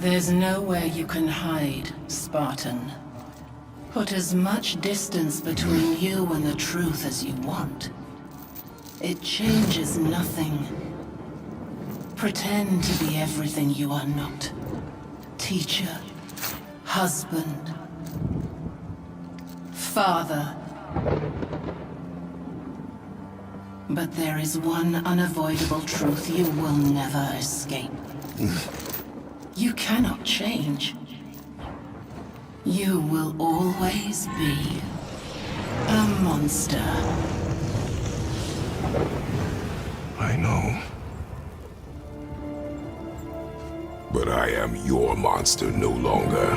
There's nowhere you can hide, Spartan. Put as much distance between you and the truth as you want. It changes nothing. Pretend to be everything you are not. Teacher, husband, father. But there is one unavoidable truth you will never escape. You cannot change. You will always be a monster. I know. But I am your monster no longer.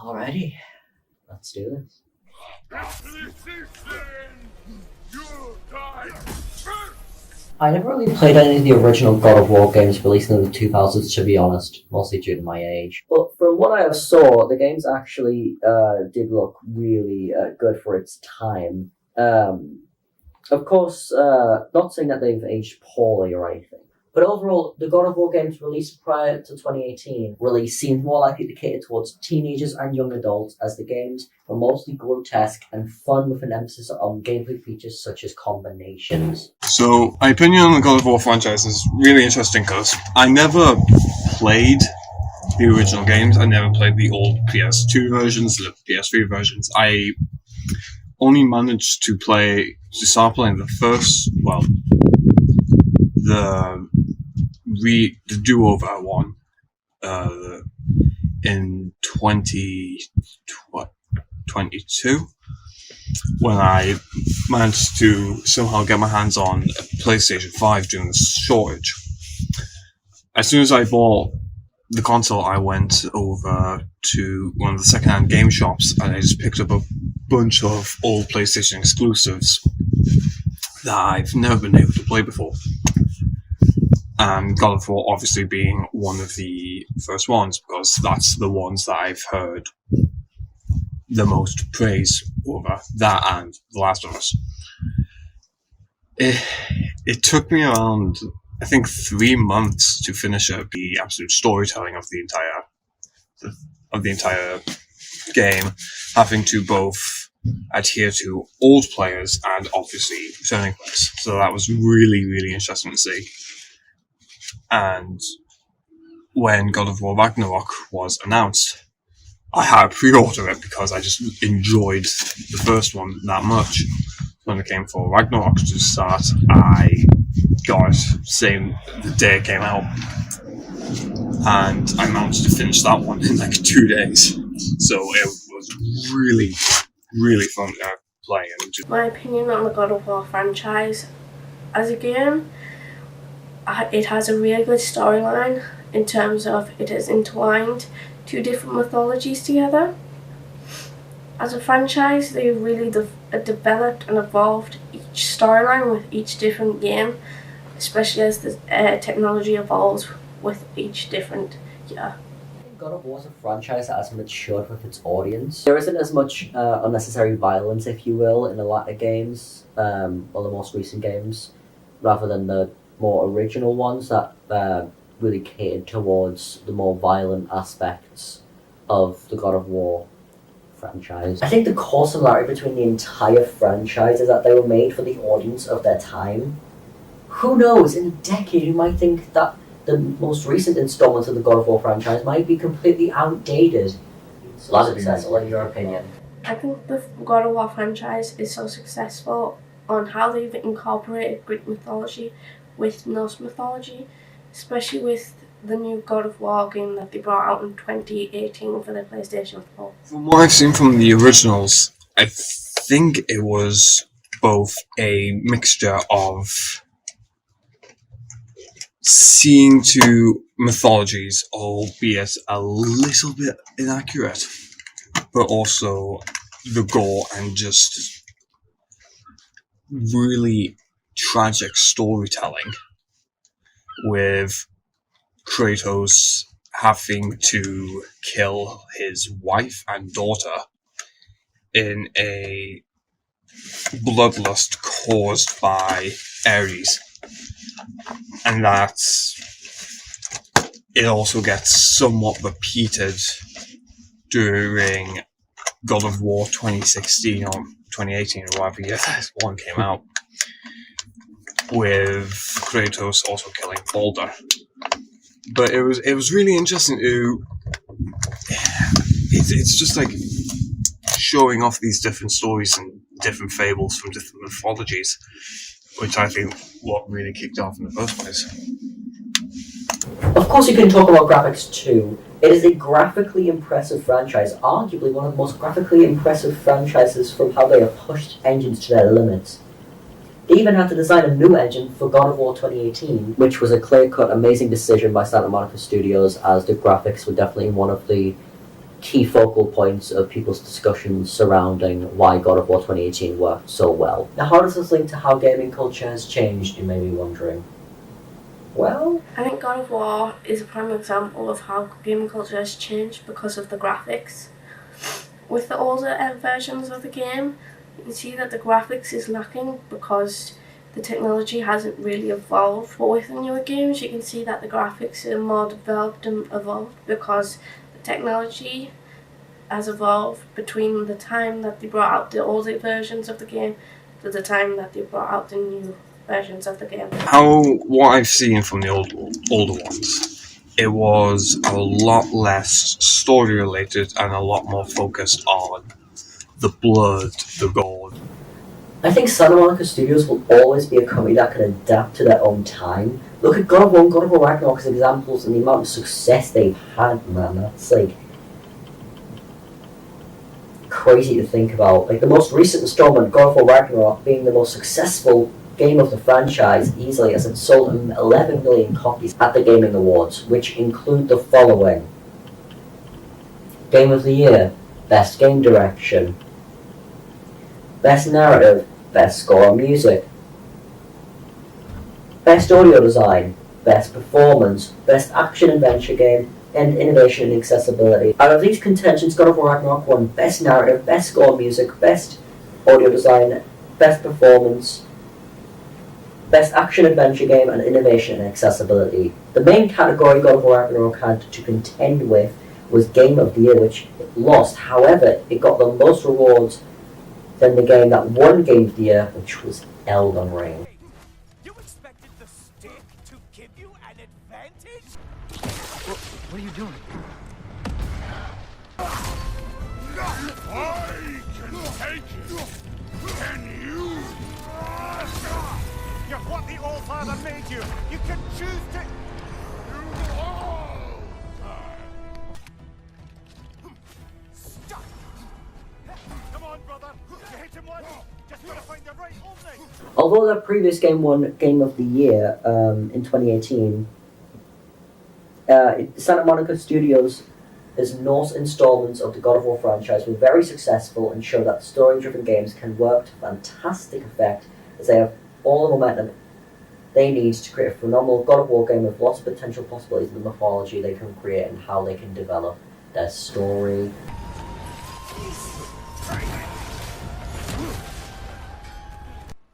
Alrighty, let's do this. I never really played any of the original God of War games released in the 2000s, to be honest, mostly due to my age. But from what I have saw, the games actually did look really good for its time. Of course, not saying that they've aged poorly or anything. But overall, the God of War games released prior to 2018 release seemed more likely to cater towards teenagers and young adults, as the games were mostly grotesque and fun with an emphasis on gameplay features such as combinations. So, my opinion on the God of War franchise is really interesting because I never played the original games. I never played the old PS2 versions, the PS3 versions. I only managed to start playing the first, the do-over one in 2022 when I managed to somehow get my hands on a PlayStation 5 during the shortage. As soon as I bought the console, I went over to one of the second-hand game shops and I just picked up a bunch of old PlayStation exclusives that I've never been able to play before. And God of War obviously being one of the first ones, because that's the ones that I've heard the most praise over, that and The Last of Us. It took me around, I think, 3 months to finish up the absolute storytelling of the entire game, having to both adhere to old players and obviously returning players. So that was really, really interesting to see. And when God of War Ragnarok was announced, I had to pre-order it because I just enjoyed the first one that much. When it came for Ragnarok to start, I got it the day it came out. And I managed to finish that one in like 2 days. So it was really, really fun to play. My opinion on the God of War franchise, as a game, it has a really good storyline in terms of it has intertwined 2 different mythologies together. As a franchise, they really developed and evolved each storyline with each different game, especially as the technology evolves with each different year. God of War is a franchise that has matured with its audience. There isn't as much unnecessary violence, if you will, in the latter games, or the most recent games, rather than the more original ones that really catered towards the more violent aspects of the God of War franchise. I think the core similarity between the entire franchise is that they were made for the audience of their time. Who knows, in a decade you might think that the most recent installments of the God of War franchise might be completely outdated. So successful, in your opinion? I think the God of War franchise is so successful on how they've incorporated Greek mythology with Norse mythology, especially with the new God of War game that they brought out in 2018 for the PlayStation 4. From what I've seen from the originals, I think it was both a mixture of seeing to mythologies, albeit a little bit inaccurate, but also the gore and just really tragic storytelling with Kratos having to kill his wife and daughter in a bloodlust caused by Ares. And that it also gets somewhat repeated during God of War 2016 or 2018 or whatever year that one came out, with Kratos also killing Baldur. But it was really interesting to it's just like showing off these different stories and different fables from different mythologies, which I think what really kicked off in the first place. Of course, you can talk about graphics too. It is a graphically impressive franchise, arguably one of the most graphically impressive franchises from how they have pushed engines to their limits. They even had to design a new engine for God of War 2018, which was a clear-cut, amazing decision by Santa Monica Studios, as the graphics were definitely one of the key focal points of people's discussions surrounding why God of War 2018 worked so well. Now, how does this link to how gaming culture has changed, you may be wondering? Well, I think God of War is a prime example of how gaming culture has changed because of the graphics. With the older versions of the game, you can see that the graphics is lacking because the technology hasn't really evolved. But with the newer games, you can see that the graphics are more developed and evolved because the technology has evolved between the time that they brought out the older versions of the game to the time that they brought out the new versions of the game. What I've seen from the older ones, it was a lot less story related and a lot more focused on the blood, the gore. I think Santa Monica Studios will always be a company that can adapt to their own time. Look at God of War and God of War Ragnarok as examples, and the amount of success they've had, man. That's like crazy to think about. Like the most recent installment, God of War Ragnarok, being the most successful game of the franchise easily, as it sold 11 million copies at the Gaming Awards, which include the following: Game of the Year, Best Game Direction, Best Narrative, Best Score on Music, Best Audio Design, Best Performance, Best Action Adventure Game, and Innovation and Accessibility. Out of these contentions, God of War Ragnarok won Best Narrative, Best Score on Music, Best Audio Design, Best Performance, Best Action Adventure Game, and Innovation and Accessibility. The main category God of War Ragnarok had to contend with was Game of the Year, which it lost. However, it got the most rewards than the game that won Game of the Year, which was Elden Ring. You expected the stick to give you an advantage? What are you doing? I can take it. Can you? You're what the All-Father made you. You can choose to... You all Stop! Come on, brother. You hit him once. Just gotta find the right opening. Although that previous game won Game of the Year in 2018, Santa Monica Studios' Norse installments of the God of War franchise were very successful and show that story-driven games can work to fantastic effect, as they have all the momentum they need to create a phenomenal God of War game with lots of potential possibilities in the mythology they can create and how they can develop their story. You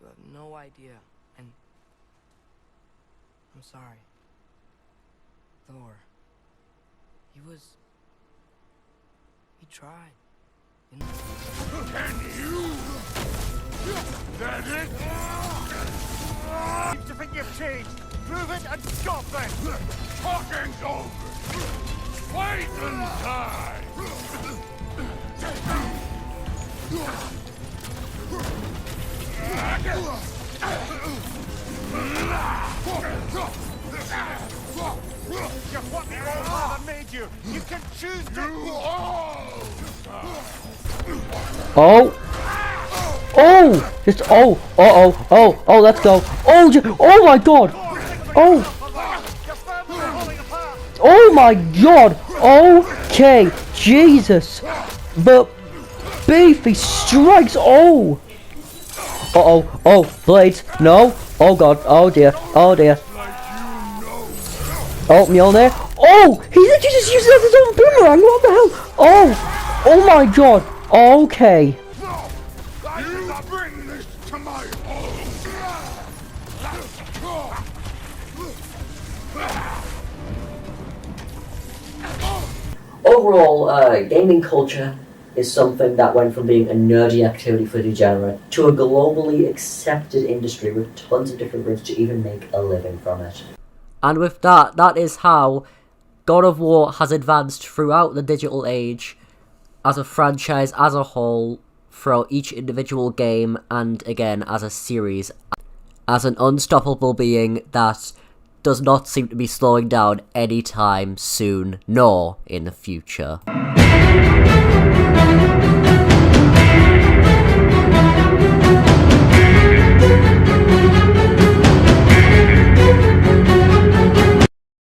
have no idea, and I'm sorry. Thor. He tried. You know? Can you? That it? Seems to think you've changed. Prove it and stop then. Talking's over. Fighting time. You're what the All-Father made you. You can choose to... You all. Oh! Oh! Just oh, let's go. Oh my god! Oh! Your family are falling apart. Oh my god! Okay, Jesus! But Beefy strikes! Oh! Oh, blades! No! Oh god! Oh dear! Oh dear! Like you know Oh, Mjolnir. Oh, he's actually just using it as his own boomerang. What the hell? Oh, oh my god. Okay. You bring this to my Overall, gaming culture is something that went from being a nerdy activity for degenerate to a globally accepted industry with tons of different routes to even make a living from it. And with that, that is how God of War has advanced throughout the digital age as a franchise as a whole, throughout each individual game, and again as a series, as an unstoppable being that does not seem to be slowing down anytime soon, nor in the future.